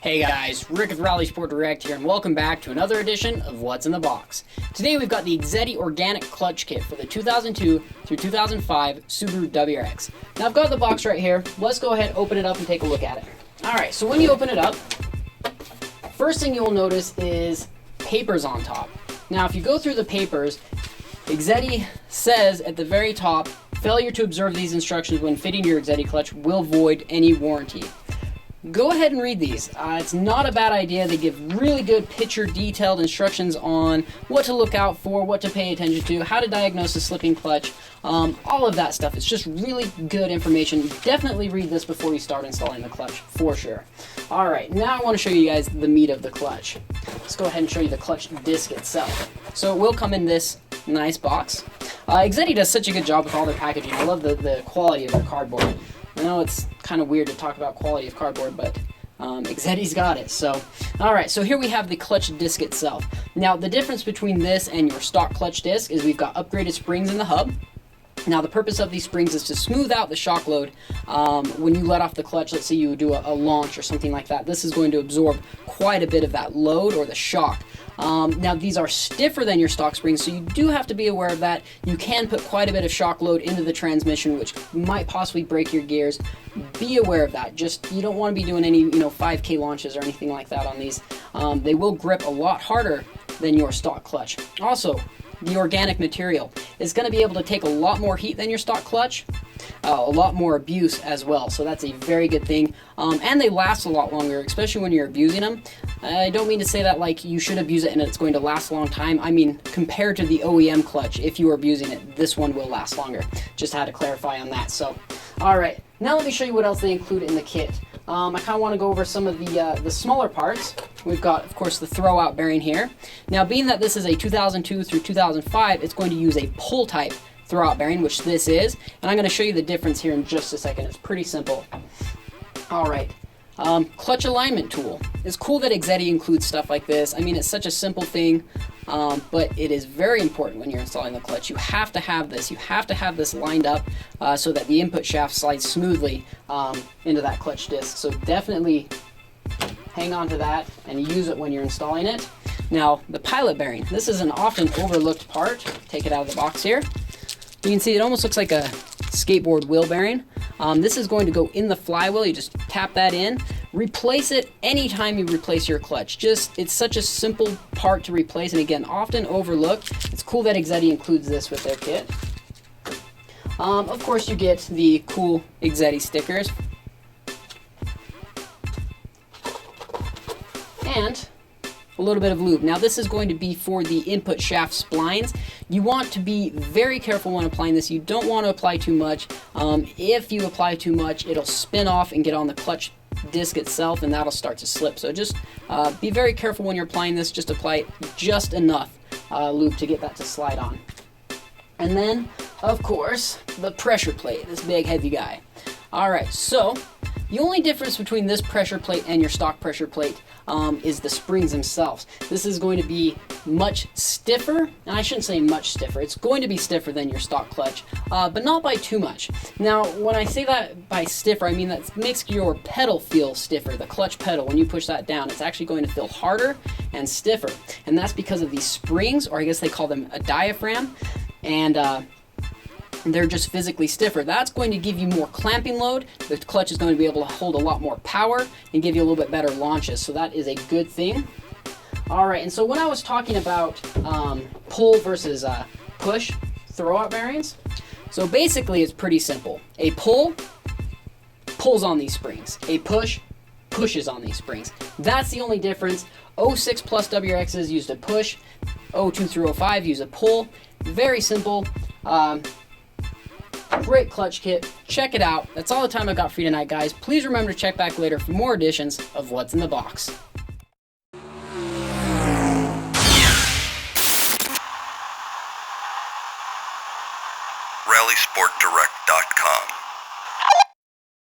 Hey guys, Rick with Rallysport Direct here, and welcome back to another edition of What's in the Box. Today we've got the Exedy Organic Clutch Kit for the 2002 through 2005 Subaru WRX. Now I've got the box right here. Let's go ahead, open it up, and take a look at it. Alright, so when you open it up, first thing you'll notice is papers on top. Now if you go through the papers, Exedy says at the very top, failure to observe these instructions when fitting your Exedy clutch will void any warranty. Go ahead and read these. It's not a bad idea. They give really good picture detailed instructions on what to look out for, what to pay attention to, how to diagnose a slipping clutch, all of that stuff. It's just really good information. Definitely read this before you start installing the clutch, for sure. Alright, now I want to show you guys the meat of the clutch. Let's go ahead and show you the clutch disc itself. So it will come in this nice box. Exedy does such a good job with all their packaging. I love the quality of their cardboard. I know it's kind of weird to talk about quality of cardboard, but Exedy's got it. So, alright, so here we have the clutch disc itself. Now, the difference between this and your stock clutch disc is we've got upgraded springs in the hub. Now, the purpose of these springs is to smooth out the shock load when you let off the clutch. Let's say you do a launch or something like that. This is going to absorb quite a bit of that load or the shock. Now, these are stiffer than your stock springs, so you do have to be aware of that. You can put quite a bit of shock load into the transmission, which might possibly break your gears. Be aware of that. Just, you don't want to be doing any 5K launches or anything like that on these. They will grip a lot harder than your stock clutch. Also, the organic material is going to be able to take a lot more heat than your stock clutch, a lot more abuse as well, so that's a very good thing. And they last a lot longer, especially when you're abusing them. I don't mean to say that like you should abuse it and it's going to last a long time. I mean, compared to the OEM clutch, if you are abusing it, this one will last longer. Just had to clarify on that. So, alright, now let me show you what else they include in the kit. I kind of want to go over some of the smaller parts. We've got, of course, the throwout bearing here. Now, being that this is a 2002 through 2005, it's going to use a pull type throwout bearing, which this is. And I'm going to show you the difference here in just a second. It's pretty simple. All right. Clutch alignment tool. It's cool that Exedy includes stuff like this. I mean, it's such a simple thing, but it is very important when you're installing the clutch. You have to have this. You have to have this lined up so that the input shaft slides smoothly into that clutch disc. So definitely hang on to that and use it when you're installing it. Now, the pilot bearing. This is an often overlooked part. Take it out of the box here. You can see it almost looks like a skateboard wheel bearing. This is going to go in the flywheel. You just tap that in. Replace it anytime you replace your clutch. It's such a simple part to replace, and again, often overlooked. It's cool that Exedy includes this with their kit. Of course, you get the cool Exedy stickers. And a little bit of lube. Now this is going to be for the input shaft splines. You want to be very careful when applying this. You don't want to apply too much. If you apply too much, it'll spin off and get on the clutch disc itself, and that'll start to slip. So just be very careful when you're applying this. Just apply just enough lube to get that to slide on. And then, of course, the pressure plate, this big heavy guy. Alright, so the only difference between this pressure plate and your stock pressure plate is the springs themselves. This is going to be much stiffer, and I shouldn't say much stiffer. It's going to be stiffer than your stock clutch, but not by too much. Now, when I say that by stiffer, I mean that makes your pedal feel stiffer. The clutch pedal, when you push that down, it's actually going to feel harder and stiffer. And that's because of these springs, or I guess they call them a diaphragm, and they're just physically stiffer. That's going to give you more clamping load. The clutch is going to be able to hold a lot more power and give you a little bit better launches, so that is a good thing. Alright, and so when I was talking about pull versus push throwout bearings, so basically it's pretty simple. A pull pulls on these springs. A push pushes on these springs. That's the only difference. 06 plus WRXs used a push. 02 through 05 use a pull. Very simple. Great clutch kit. Check it out. That's all the time I've got for you tonight, guys. Please remember to check back later for more editions of What's in the Box. Rallysportdirect.com